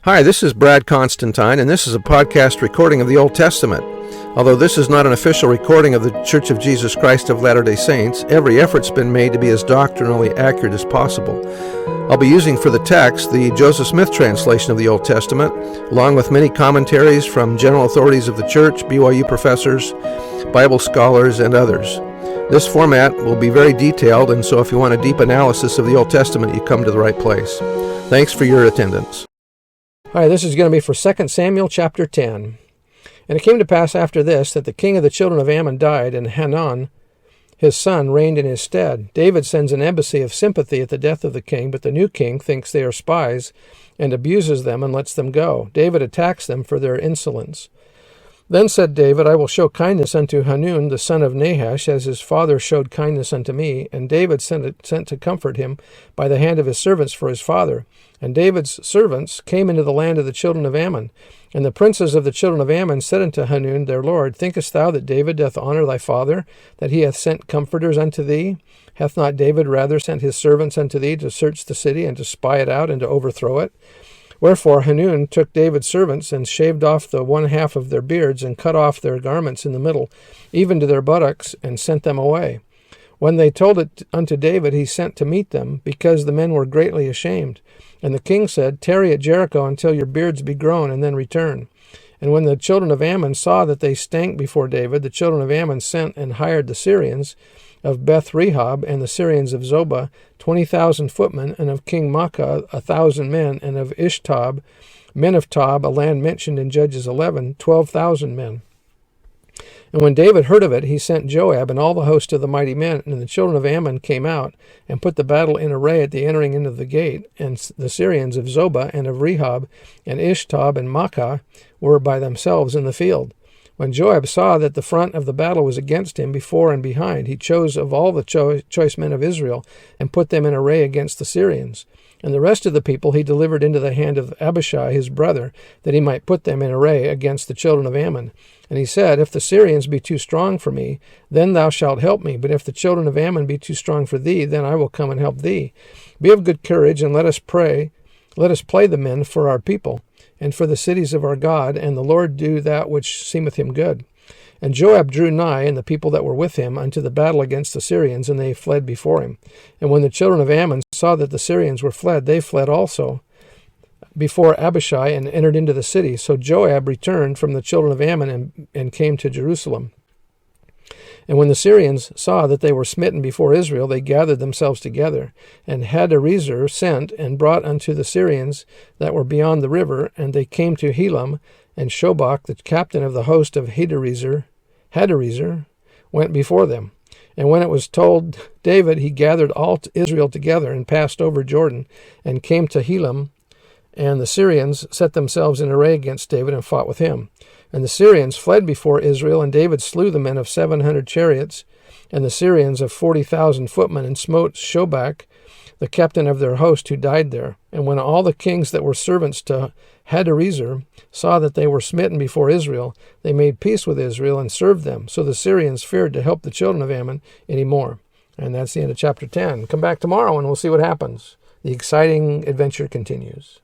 Hi, this is Brad Constantine, and this is a podcast recording of the Old Testament. Although this is not an official recording of the Church of Jesus Christ of Latter-day Saints, every effort's been made to be as doctrinally accurate as possible. I'll be using for the text the Joseph Smith translation of the Old Testament, along with many commentaries from general authorities of the Church, BYU professors, Bible scholars, and others. This format will be very detailed, and so if you want a deep analysis of the Old Testament, you come to the right place. Thanks for your attendance. Hi, this is going to be for 2 Samuel chapter 10. And it came to pass after this that the king of the children of Ammon died, and Hanun, his son, reigned in his stead. David sends an embassy of sympathy at the death of the king, but the new king thinks they are spies and abuses them and lets them go. David attacks them for their insolence. Then said David, I will show kindness unto Hanun, the son of Nahash, as his father showed kindness unto me. And David sent to comfort him by the hand of his servants for his father. And David's servants came into the land of the children of Ammon. And the princes of the children of Ammon said unto Hanun their lord, Thinkest thou that David doth honor thy father, that he hath sent comforters unto thee? Hath not David rather sent his servants unto thee to search the city, and to spy it out, and to overthrow it? Wherefore Hanun took David's servants, and shaved off the one half of their beards, and cut off their garments in the middle, even to their buttocks, and sent them away. When they told it unto David, he sent to meet them, because the men were greatly ashamed. And the king said, Tarry at Jericho until your beards be grown, and then return. And when the children of Ammon saw that they stank before David, the children of Ammon sent and hired the Syrians of Beth-rehob and the Syrians of Zobah, 20,000 footmen, and of King Maacah 1,000 men, and of Ishtob, men of Tob, a land mentioned in Judges 11, 12,000 men. And when David heard of it, he sent Joab and all the host of the mighty men, and the children of Ammon came out, and put the battle in array at the entering in of the gate. And the Syrians of Zobah and of Rehob and Ishtob and Maacah were by themselves in the field. When Joab saw that the front of the battle was against him before and behind, he chose of all the choice men of Israel, and put them in array against the Syrians. And the rest of the people he delivered into the hand of Abishai his brother, that he might put them in array against the children of Ammon. And he said, If the Syrians be too strong for me, then thou shalt help me. But if the children of Ammon be too strong for thee, then I will come and help thee. Be of good courage, and let us pray. Let us play the men for our people, and for the cities of our God, and the Lord do that which seemeth him good. And Joab drew nigh, and the people that were with him, unto the battle against the Syrians, and they fled before him. And when the children of Ammon saw that the Syrians were fled, they fled also before Abishai, and entered into the city. So Joab returned from the children of Ammon, and came to Jerusalem. And when the Syrians saw that they were smitten before Israel, they gathered themselves together. And Hadarezer sent and brought unto the Syrians that were beyond the river, and they came to Helam, and Shobach, the captain of the host of Hadarezer, went before them. And when it was told David, he gathered all Israel together, and passed over Jordan, and came to Helam. And the Syrians set themselves in array against David, and fought with him. And the Syrians fled before Israel, and David slew the men of 700 chariots, and the Syrians of 40,000 footmen, and smote Shobach, the captain of their host, who died there. And when all the kings that were servants to Hadarezer saw that they were smitten before Israel, they made peace with Israel, and served them. So the Syrians feared to help the children of Ammon any more. And that's the end of chapter 10. Come back tomorrow, and we'll see what happens. The exciting adventure continues.